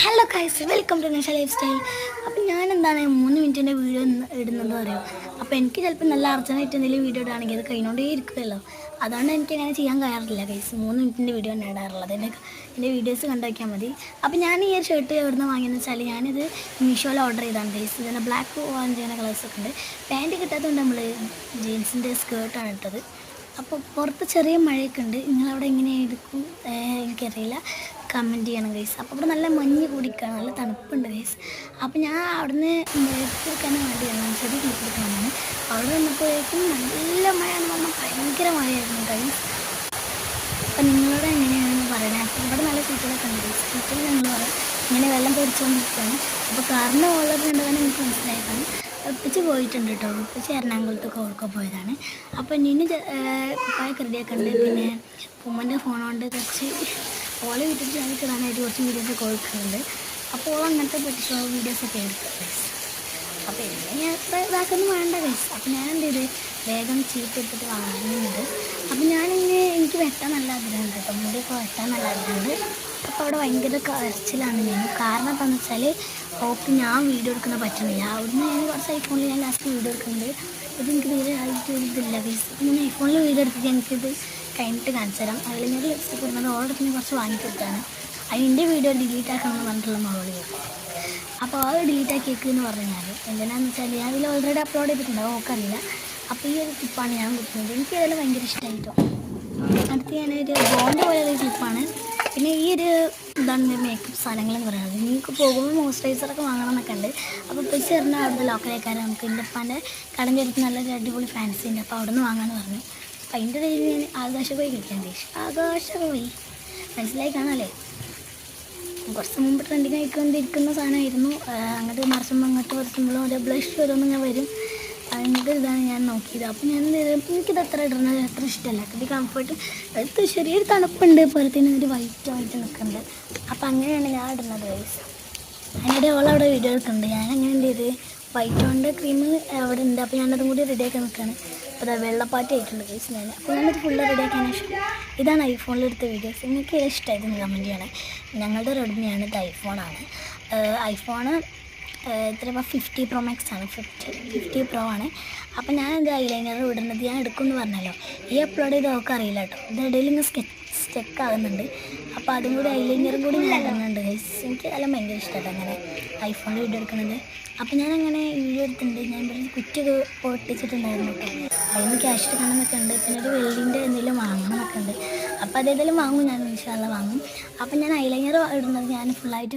Hello guys, welcome to Nisha lifestyle. അപ്പോൾ ഞാൻ എന്താണ് 3 മിനിറ്റിൻ്റെ വീഡിയോ ഇടുന്നത് പറയും. അപ്പോൾ എനിക്ക് ചിലപ്പോൾ നല്ല അർജൻറ്റായിട്ട് എന്തെങ്കിലും വീഡിയോ ഇടുകയാണെങ്കിൽ അത് കഴിഞ്ഞുകൊണ്ടേ ഇരിക്കുമല്ലോ. അതുകൊണ്ട് എനിക്ക് അങ്ങനെ ചെയ്യാൻ കഴിയാറില്ല ഗൈസ്. 3 മിനിറ്റിൻ്റെ വീഡിയോ ആണ് ഇടാറുള്ളത്. എൻ്റെ വീഡിയോസ് കണ്ടു വയ്ക്കാൻ മതി. അപ്പോൾ ഞാൻ ഈ ഒരു ഷർട്ട് എവിടെ നിന്ന് വാങ്ങിയെന്ന് വെച്ചാൽ ഞാനിത് മീഷോയിൽ ഓർഡർ ചെയ്താണ് ഗൈസ്. ഇതിന് ബ്ലാക്ക് ഓറഞ്ച് അങ്ങനെ കളേഴ്സൊക്കെ ഉണ്ട്. പാൻറ്റ് കിട്ടാത്തതുകൊണ്ട് നമ്മൾ ജീൻസിൻ്റെ സ്കേർട്ടാണ് ഇട്ടത്. അപ്പോൾ പുറത്ത് ചെറിയ മഴയൊക്കെ ഉണ്ട്. നിങ്ങളവിടെ എങ്ങനെയായിരിക്കും എനിക്കറിയില്ല, കമൻറ്റ് ചെയ്യണം ഗൈസ്. അപ്പോൾ ഇവിടെ നല്ല മഞ്ഞ് കൂടിക്കാണ്, നല്ല തണുപ്പുണ്ട് ഗൈസ്. അപ്പോൾ ഞാൻ അവിടുന്ന് എടുക്കാൻ വേണ്ടിയാണ് ചെറിയ ക്ലിപ്പ് എടുക്കാനാണ്. അവിടെ വന്നപ്പോഴേക്കും നല്ല മഴ എന്ന് പറഞ്ഞാൽ ഭയങ്കര മഴയായിരുന്നു ഗൈസ്. അപ്പോൾ നിങ്ങളോട് എങ്ങനെയാണെന്ന് പറയണേ. അപ്പോൾ ഇവിടെ നല്ല സീറ്റുകളൊക്കെ ഉണ്ട് ഗൈസ്. സീറ്റിൽ ഞങ്ങൾ പറയാം ഇങ്ങനെ വെള്ളം പൊടിച്ചുകൊണ്ടിരിക്കുകയാണ്. അപ്പോൾ കാറിൻ്റെ മുകളിൽ കണ്ടതാണ് എനിക്ക് മനസ്സിലായതാണ്. ഉപ്പിച്ച് പോയിട്ടുണ്ട് കേട്ടോ. ഉപ്പിച്ച് എറണാകുളത്തൊക്കെ ഓർക്കാൻ പോയതാണ്. അപ്പോൾ ഇനി കുപ്പായൊക്കെ റെഡിയൊക്കെ ഉണ്ട്. പിന്നെ ഉമ്മൻ്റെ ഫോൺ കൊണ്ട് കുറച്ച് ഓളെ വീട്ടിൽ ചാനൽ ഇടാനായിട്ട് കുറച്ച് വീഡിയോസൊക്കെ കൊടുക്കുന്നുണ്ട്. അപ്പോൾ ഓൾ അങ്ങനത്തെ പറ്റി വീഡിയോസൊക്കെ എടുക്കുക ഗൈസ്. അപ്പോൾ ഞാൻ ഇതാക്കൊന്നും വേണ്ട ഗൈസ്. അപ്പോൾ ഞാൻ എന്ത് ചെയ്ത് വേഗം ചീപ്പ് എടുത്തിട്ട് വാങ്ങുന്നുണ്ട്. അപ്പോൾ ഞാനിങ്ങനെ എനിക്ക് വെട്ടാൻ നല്ല ആഗ്രഹമുണ്ട് കേട്ടോ. മുടിയൊക്കെ വെട്ടാൻ നല്ല ആഗ്രഹമുണ്ട്. അപ്പോൾ അവിടെ ഭയങ്കര കരച്ചിലാണ് ഞാൻ. കാരണം എന്താണെന്ന് വെച്ചാൽ ഓക്ക് ഞാൻ വീഡിയോ എടുക്കുന്ന പറ്റുന്നില്ല. അവിടുന്ന് ഞാൻ കുറച്ച് ഐഫോണിൽ ഞാൻ ലാസ്റ്റ് വീഡിയോ എടുക്കുന്നുണ്ട്. ഇത് എനിക്ക് തീരെ ആയിട്ട് ഇതില്ല ഗൈസ്. ഞാൻ ഐഫോണിൽ വീഡിയോ എടുത്തിട്ട് എനിക്കിത് കഴിഞ്ഞിട്ട് കാണിച്ചു തരാം. അതിൽ ഞാൻ ലിപ്സ്റ്റിക് കൊടുക്കുന്നത് ഓർഡർ ഞാൻ കുറച്ച് വാങ്ങിക്കൊടുത്താണ്. അതിൻ്റെ വീഡിയോ ഡിലീറ്റ് ആക്കണമെന്ന് പറഞ്ഞിട്ടുള്ള മറുപടി. അപ്പോൾ അത് ഡിലീറ്റ് ആക്കിയേക്കെന്ന് പറഞ്ഞാൽ എന്തിനാണെന്ന് വെച്ചാൽ ഞാൻ അതിൽ ഓൾറെഡി അപ്ലോഡ് ചെയ്തിട്ടുണ്ട്, ഓക്കറിയില്ല. അപ്പോൾ ഈ ഒരു ക്ലിപ്പാണ് ഞാൻ കൊടുക്കുന്നത്. എനിക്ക് ഇതിൽ ഭയങ്കര ഇഷ്ടമായിട്ടോ. അടുത്ത് ഞാനൊരു ബോണ്ട് പോലൊരു ക്ലിപ്പാണ്. പിന്നെ ഈ ഒരു ഇതാണ് മേക്കപ്പ് സാധനങ്ങളെന്ന് പറയുന്നത്. നിങ്ങൾക്ക് പോകുമ്പോൾ മോയ്സ്ചറൈസറൊക്കെ വാങ്ങണം എന്നൊക്കെ ഉണ്ട്. അപ്പോൾ പൈസ തരുന്ന അവിടുത്തെ ലോക്കലേക്കാരെ നമുക്ക് എൻ്റെ ഉപ്പാൻ്റെ കടൻ്റെ അടുത്ത് നല്ലൊരു അടിപൊളി ഫാൻസി ഉണ്ട്. അപ്പോൾ അവിടെ നിന്ന് വാങ്ങാമെന്ന് പറഞ്ഞു. അപ്പോൾ അതിൻ്റെ ഇടയിൽ ഞാൻ ആകാശപോയി കഴിക്കാൻ ഉദ്ദേശിച്ചു. ആകാശപോയി മനസ്സിലായി കാണാമല്ലേ. കുറച്ച് മുമ്പ് ട്രെൻഡിങ് ആയിക്കൊണ്ടിരിക്കുന്ന സാധനമായിരുന്നു. അങ്ങോട്ട് മറിച്ചുമ്പോൾ അങ്ങോട്ട് മറിച്ചുമ്പോഴും ഒരു ബ്ലഷ് ഓരോന്നിങ്ങനെ വരും. അതിൻ്റെ ഇതാണ് ഞാൻ നോക്കിയത്. അപ്പോൾ ഞാൻ എനിക്കിത് അത്ര ഇടുന്നത് അത്ര ഇഷ്ടമല്ല. ഇത് കംഫർട്ട് അടുത്ത് ചെറിയൊരു തണുപ്പുണ്ട്, പോലെ തന്നെ ഒരു വൈറ്റ് നിൽക്കുന്നുണ്ട്. അപ്പോൾ അങ്ങനെയാണ് ഞാൻ ഇടുന്നത് ഗൈസ്. അതിനിടെ ഓളവിടെ വീഡിയോ എടുക്കുന്നുണ്ട്. ഞാൻ അങ്ങനെ എന്ത് ചെയ്ത് വൈറ്റ് കൊണ്ട് ക്രീം അവിടെ ഉണ്ട്. അപ്പോൾ ഞാനതും കൂടി റെഡിയാക്കി നിൽക്കുകയാണ്. അപ്പോൾ അത് വെള്ളപ്പാറ്റി ആയിട്ടുണ്ട് ഗൈസ് ഞാൻ. അപ്പോൾ ഞാനത് ഫുള്ള് റെഡിയാക്കിയതിന് ശേഷം ഇതാണ് ഐഫോണിൽ എടുത്ത വീഡിയോസ്. എനിക്ക് ഇത് ഇഷ്ടമായിരുന്നു, കമൻറ്റ് ചെയ്യണേ. ഞങ്ങളുടെ റെഡ്മിയാണ്, ഇത് ഐഫോണാണ്. ഐഫോണ് എത്ര 50 Pro Max ആണ്, 50 Pro ആണ്. അപ്പോൾ ഞാൻ എൻ്റെ ഐലൈനർ വിടുന്നത് ഞാൻ എടുക്കുമെന്ന് പറഞ്ഞല്ലോ. ഈ അപ്ലോഡ് ചെയ്ത് അവർക്ക് അറിയില്ല കേട്ടോ. ഇതിടയിൽ ഇങ്ങനെ സ്റ്റെക്ക് ആകുന്നുണ്ട്. അപ്പോൾ അതും കൂടി ഐലൈനറും കൂടി ഞാൻ ഇടുന്നുണ്ട് ഗൈസ്. എനിക്ക് എല്ലാം ഭയങ്കര ഇഷ്ടമാണ് അങ്ങനെ ഐഫോണിൽ വീഡിയോ എടുക്കുന്നത്. അപ്പോൾ ഞാനങ്ങനെ വീഡിയോ എടുത്തിട്ടുണ്ട്. ഞാൻ ഇവിടെ കുറ്റി പൊട്ടിച്ചിട്ടുണ്ടായിരുന്നു കേട്ടോ. അതിന് ക്യാഷ് എടുക്കണമെന്നൊക്കെ ഉണ്ട്. പിന്നെ ഒരു വെള്ളിൻ്റെ എന്തെങ്കിലും വാങ്ങണമെന്നൊക്കെ ഉണ്ട്. അപ്പോൾ അതേതെങ്കിലും വാങ്ങും, ഞാൻ ഇൻഷാ അല്ലാഹ് വാങ്ങും. അപ്പോൾ ഞാൻ ഐലൈനർ ഇടുന്നത് ഞാൻ ഫുള്ളായിട്ട്